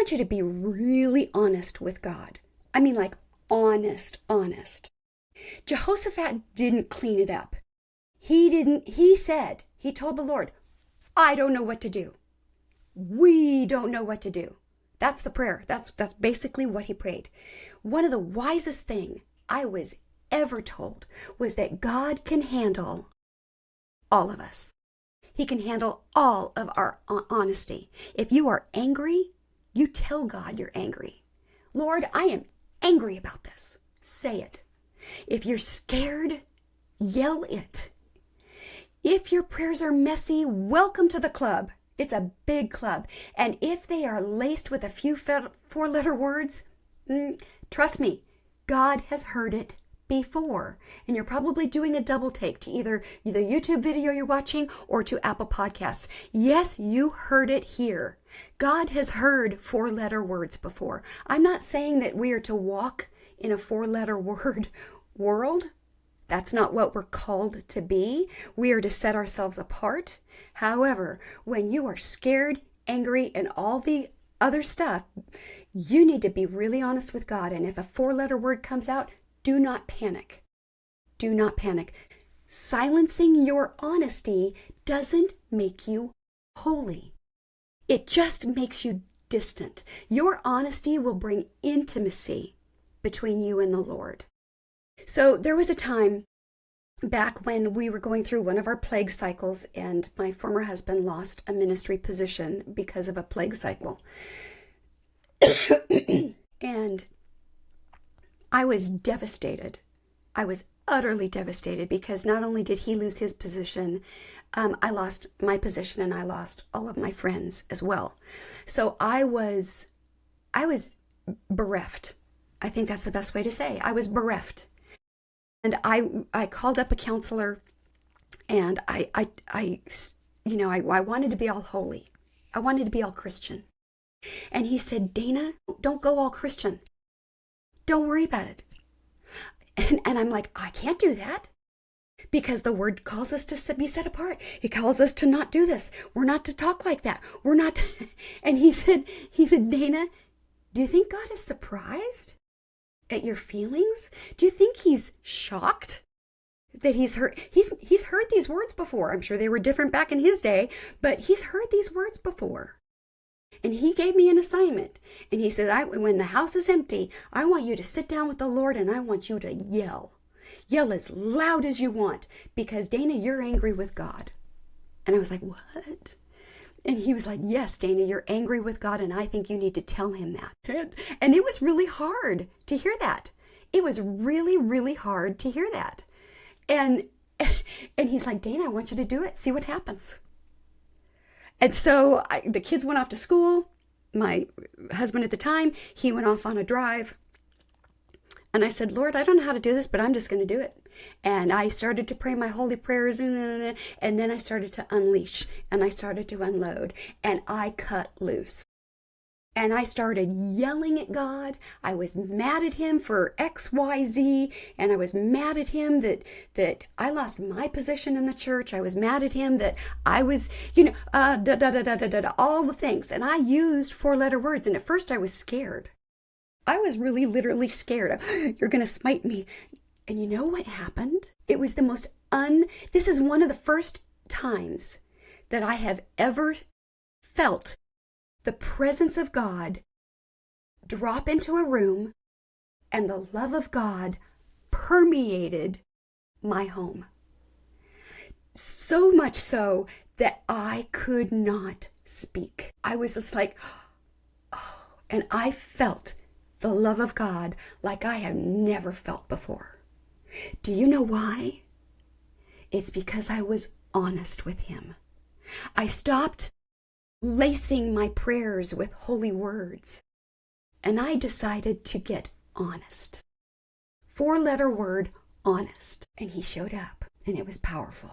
want you to be really honest with God. I mean, like honest. Jehoshaphat didn't clean it up. He told the Lord, I don't know what to do. We don't know what to do. That's the prayer. That's basically what he prayed. One of the wisest thing I was ever told was that God can handle all of us. He can handle all of our honesty. If you are angry, you tell God you're angry. Lord, I am angry about this. Say it. If you're scared, yell it. If your prayers are messy, welcome to the club. It's a big club. And if they are laced with a few four-letter words, trust me, God has heard it before. And you're probably doing a double take to either the YouTube video you're watching or to Apple Podcasts. Yes, you heard it here. God has heard four-letter words before. I'm not saying that we are to walk in a four-letter word world. That's not what we're called to be. We are to set ourselves apart. However, when you are scared, angry, and all the other stuff, you need to be really honest with God. And if a four-letter word comes out, do not panic. Do not panic. Silencing your honesty doesn't make you holy. It just makes you distant. Your honesty will bring intimacy between you and the Lord. So there was a time back when we were going through one of our plague cycles, and my former husband lost a ministry position because of a plague cycle. And I was devastated. I was utterly devastated because not only did he lose his position, I lost my position and I lost all of my friends as well. So I was bereft. I think that's the best way to say. I was bereft. And I called up a counselor, and I wanted to be all holy. I wanted to be all Christian. And he said, Dana, don't go all Christian. Don't worry about it. And I'm like, I can't do that because the word calls us to be set apart. It calls us to not do this. We're not to talk like that. We're not. And he said, Dana, do you think God is surprised at your feelings? Do you think he's shocked that he's heard these words before? I'm sure they were different back in his day, but he's heard these words before. And he gave me an assignment. And he said, when the house is empty, I want you to sit down with the Lord and I want you to yell. Yell as loud as you want because, Dana, you're angry with God. And I was like, what? And he was like, yes, Dana, you're angry with God, and I think you need to tell him that. And it was really hard to hear that. It was really, really hard to hear that. And he's like, Dana, I want you to do it. See what happens. And so the kids went off to school. My husband at the time, he went off on a drive. And I said, Lord, I don't know how to do this, but I'm just going to do it. And I started to pray my holy prayers, and then I started to unleash, and I started to unload, and I cut loose. And I started yelling at God. I was mad at him for X, Y, Z, and I was mad at him that I lost my position in the church. I was mad at him that I was, all the things. And I used four-letter words, and at first I was scared. I was really literally scared. You're going to smite me. And you know what happened? It was this is one of the first times that I have ever felt the presence of God drop into a room and the love of God permeated my home. So much so that I could not speak. I was just like, oh, and I felt the love of God like I have never felt before. Do you know why? It's because I was honest with him. I stopped lacing my prayers with holy words, and I decided to get honest. Four-letter word, honest. And he showed up, and it was powerful.